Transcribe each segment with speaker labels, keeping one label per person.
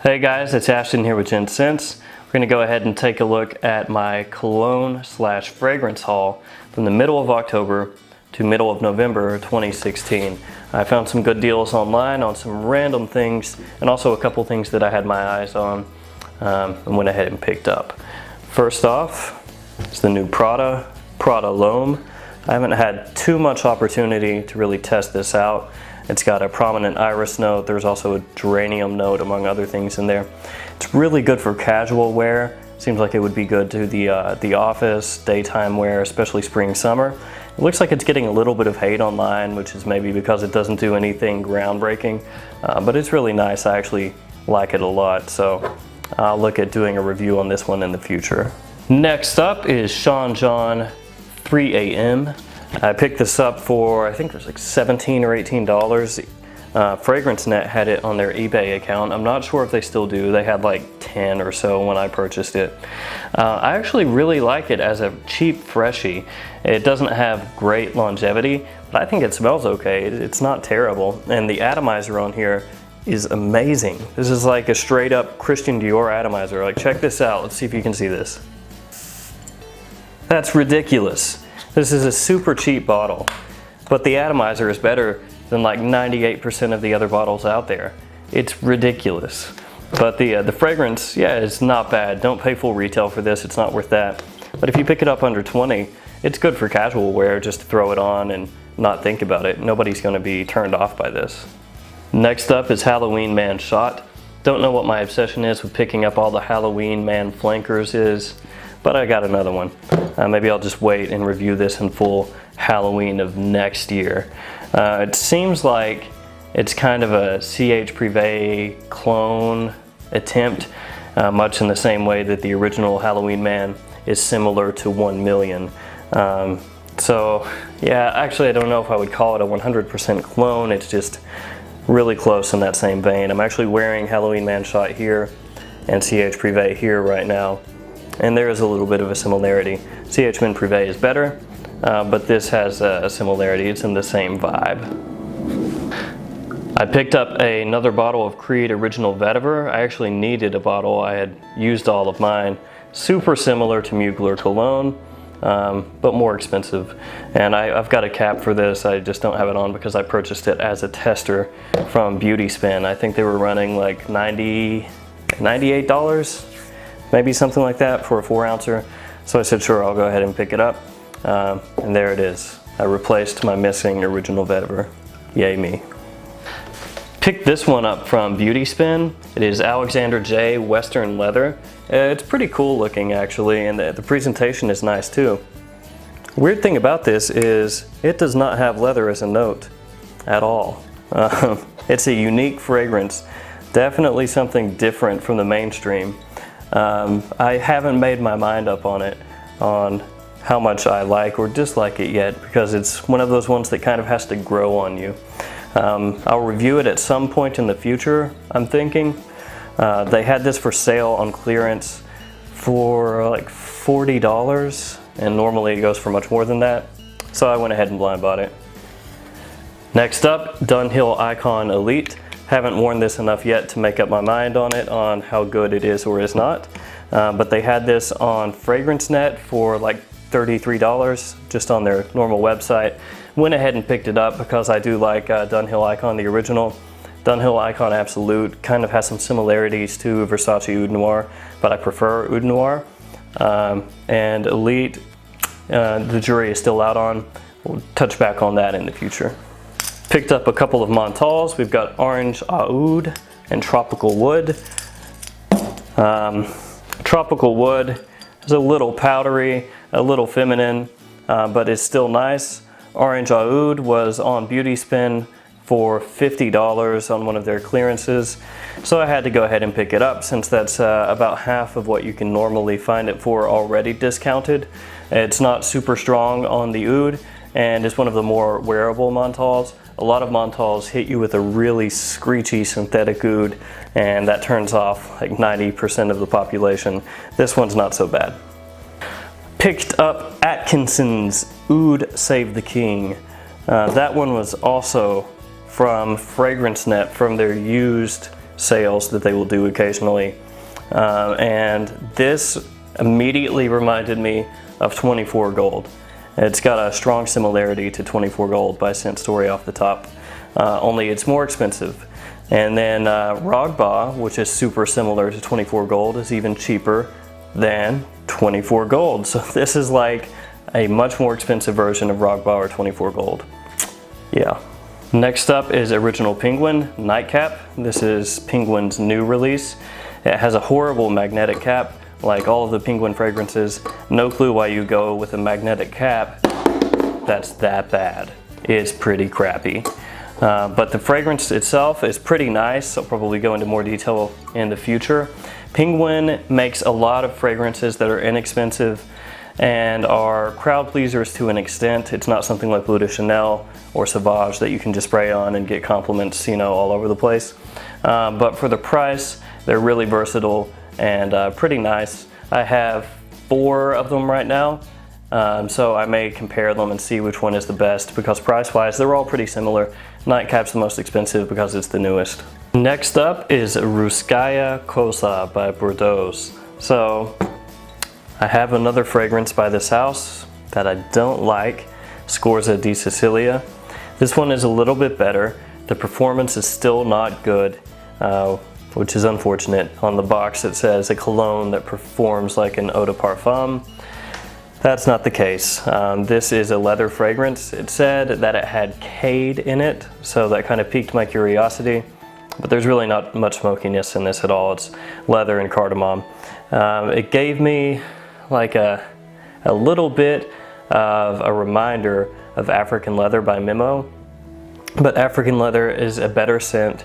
Speaker 1: Hey guys, it's Ashton here with Atkinsons. We're going to go ahead and take a look at my cologne slash fragrance haul from the middle of October to middle of November 2016. I found some good deals online on some random things and also a couple things that I had my eyes on and went ahead and picked up. First off, it's the new Prada L'homme. I haven't had too much opportunity to really test this out. It's got a prominent iris note. There's also a geranium note, among other things in there. It's really good for casual wear. Seems like it would be good to the office, daytime wear, especially spring, summer. It looks like it's getting a little bit of hate online, which is maybe because it doesn't do anything groundbreaking, but it's really nice. I actually like it a lot, so I'll look at doing a review on this one in the future. Next up is Sean John 3 AM. I picked this up for, I think it was like $17 or $18. Fragrance Net had it on their eBay account. I'm not sure if they still do. They had like 10 or so when I purchased it. I actually really like it as a cheap freshie. It doesn't have great longevity, but I think it smells okay. It's not terrible. And the atomizer on here is amazing. This is like a straight up Christian Dior atomizer. Like, check this out. Let's see if you can see this. That's ridiculous. This is a super cheap bottle, but the atomizer is better than like 98% of the other bottles out there. It's ridiculous. But the fragrance, yeah, it's not bad. Don't pay full retail for this. It's not worth that. But if you pick it up under 20, it's good for casual wear, just to throw it on and not think about it. Nobody's going to be turned off by this. Next up is Halloween Man Shot. Don't know what my obsession is with picking up all the Halloween Man flankers is, but I got another one. Maybe I'll just wait and review this in full Halloween of next year. It seems like it's kind of a CH Privé clone attempt, much in the same way that the original Halloween Man is similar to 1 Million. So yeah, actually I don't know if I would call it a 100% clone. It's just really close in that same vein. I'm actually wearing Halloween Man Shot here and CH Privé here right now. And there is a little bit of a similarity. CH Man Privé is better, but this has a similarity. It's in the same vibe. I picked up another bottle of Creed Original Vetiver. I actually needed a bottle. I had used all of mine. Super similar to Mugler Cologne, but more expensive. And I've got a cap for this. I just don't have it on because I purchased it as a tester from Beauty Spin. I think they were running like $98. Maybe something like that for a 4-ouncer. So I said, sure, I'll go ahead and pick it up. And there it is. I replaced my missing Original Vetiver. Yay me. Picked this one up from Beauty Spin. It is Alexandre J Western Leather. It's pretty cool looking actually, and the presentation is nice too. Weird thing about this is it does not have leather as a note at all. It's a unique fragrance. Definitely something different from the mainstream. I haven't made my mind up on it, on how much I like or dislike it yet, because it's one of those ones that kind of has to grow on you. I'll review it at some point in the future, I'm thinking. They had this for sale on clearance for like $40, and normally it goes for much more than that. So I went ahead and blind bought it. Next up, Dunhill Icon Elite. Haven't worn this enough yet to make up my mind on it, on how good it is or is not. But they had this on Fragrance Net for like $33, just on their normal website. Went ahead and picked it up because I do like Dunhill Icon, the original. Dunhill Icon Absolute kind of has some similarities to Versace Oud Noir, but I prefer Oud Noir. And Elite, the jury is still out on. We'll touch back on that in the future. Picked up a couple of Montales. We've got Orange Aoud and Tropical Wood. Tropical Wood is a little powdery, a little feminine, but it's still nice. Orange Aoud was on Beauty Spin for $50 on one of their clearances. So I had to go ahead and pick it up since that's about half of what you can normally find it for already discounted. It's not super strong on the Oud, and it's one of the more wearable Montales. A lot of Montales hit you with a really screechy synthetic oud, and that turns off like 90% of the population. This one's not so bad. Picked up Atkinsons Oud Save the King. That one was also from Fragrance Net, from their used sales that they will do occasionally. And this immediately reminded me of 24 Gold. It's got a strong similarity to 24 Gold by Scent Story off the top, only it's more expensive. And then Rogba, which is super similar to 24 Gold, is even cheaper than 24 Gold. So this is like a much more expensive version of Rogba or 24 Gold. Yeah. Next up is Original Penguin Nightcap. This is Penguin's new release. It has a horrible magnetic cap, like all of the Penguin fragrances. No clue why you go with a magnetic cap that's that bad. It's pretty crappy. But the fragrance itself is pretty nice. I'll probably go into more detail in the future. Penguin makes a lot of fragrances that are inexpensive and are crowd pleasers to an extent. It's not something like Bleu de Chanel or Sauvage that you can just spray on and get compliments, you know, all over the place. But for the price, they're really versatile and pretty nice. I have 4 of them right now. So I may compare them and see which one is the best, because price-wise, they're all pretty similar. Nightcap's the most expensive because it's the newest. Next up is Ruskaya Kosa by Bordeaux. So I have another fragrance by this house that I don't like, Scorza di Sicilia. This one is a little bit better. The performance is still not good, which is unfortunate. On the box it says a cologne that performs like an eau de parfum. That's not the case. This is a leather fragrance. It said that it had cade in it, so that kind of piqued my curiosity. But there's really not much smokiness in this at all. It's leather and cardamom. It gave me like a little bit of a reminder of African Leather by Mimo. But African Leather is a better scent.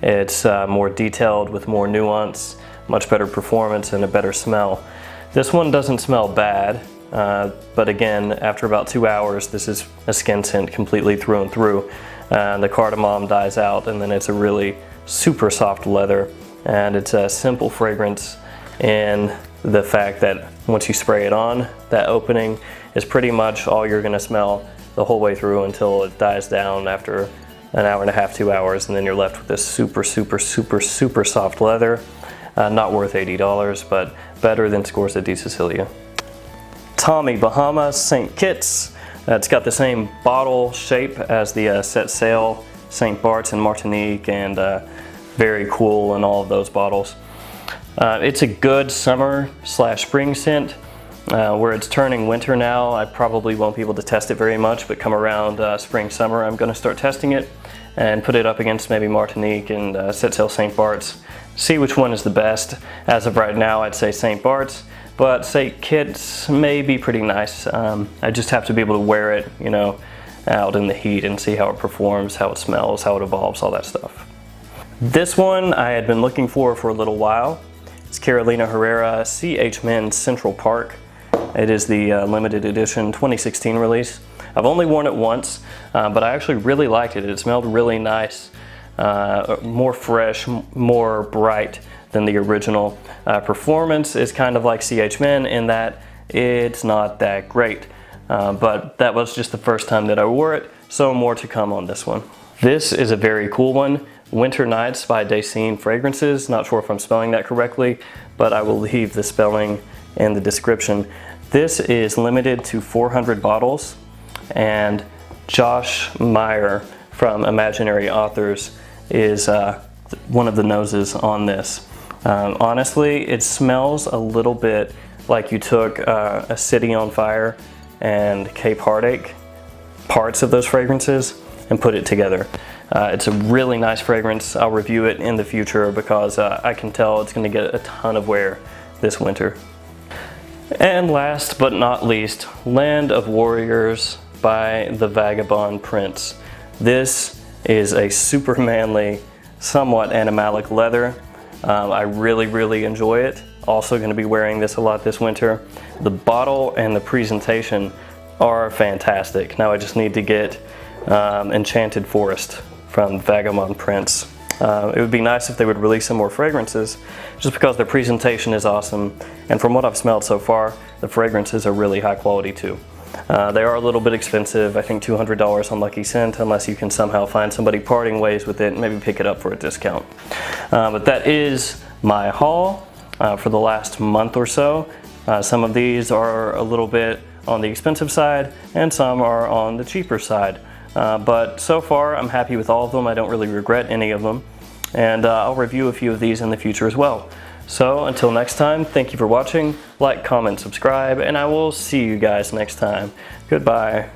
Speaker 1: It's more detailed with more nuance, much better performance, and a better smell. This one doesn't smell bad. But again, after about 2 hours, this is a skin scent completely through and through. The cardamom dies out, and then it's a really super soft leather. And it's a simple fragrance in the fact that once you spray it on, that opening is pretty much all you're gonna smell the whole way through until it dies down after an hour and a half, 2 hours, and then you're left with this super, super, super, super soft leather. Not worth $80, but better than Scorza di Sicilia. Tommy Bahama St. Kitts. It's got the same bottle shape as the Set Sail, St. Bart's and Martinique, and very cool in all of those bottles. It's a good summer/spring scent. Where it's turning winter now, I probably won't be able to test it very much, but come around spring, summer, I'm going to start testing it and put it up against maybe Martinique and Set Sail St. Bart's. See which one is the best. As of right now, I'd say St. Bart's. But St. Kitts may be pretty nice. I just have to be able to wear it, you know, out in the heat and see how it performs, how it smells, how it evolves, all that stuff. This one I had been looking for a little while. It's Carolina Herrera CH Men Central Park. It is the limited edition 2016 release. I've only worn it once, but I actually really liked it. It smelled really nice, more fresh, more bright than the original. Performance is kind of like CH Men in that it's not that great, but that was just the first time that I wore it, so more to come on this one. This is a very cool one, Winter Nights by Dasein Fragrances. Not sure if I'm spelling that correctly, but I will leave the spelling in the description. This is limited to 400 bottles, and Josh Meyer from Imaginary Authors is one of the noses on this. Honestly, it smells a little bit like you took A City on Fire and Cape Heartache, parts of those fragrances, and put it together. It's a really nice fragrance. I'll review it in the future because I can tell it's going to get a ton of wear this winter. And last but not least, Land of Warriors by the Vagabond Prince. This is a super manly, somewhat animalic leather. I really enjoy it. Also going to be wearing this a lot this winter. The bottle and the presentation are fantastic. Now I just need to get Enchanted Forest from Vagabond Prince. It would be nice if they would release some more fragrances, just because their presentation is awesome, and from what I've smelled so far, the fragrances are really high quality too. They are a little bit expensive, I think $200 on Lucky Cent, unless you can somehow find somebody parting ways with it and maybe pick it up for a discount. But that is my haul for the last month or so. Some of these are a little bit on the expensive side and some are on the cheaper side. But so far I'm happy with all of them. I don't really regret any of them. And I'll review a few of these in the future as well. So until next time, thank you for watching. Like, comment, subscribe, and I will see you guys next time. Goodbye.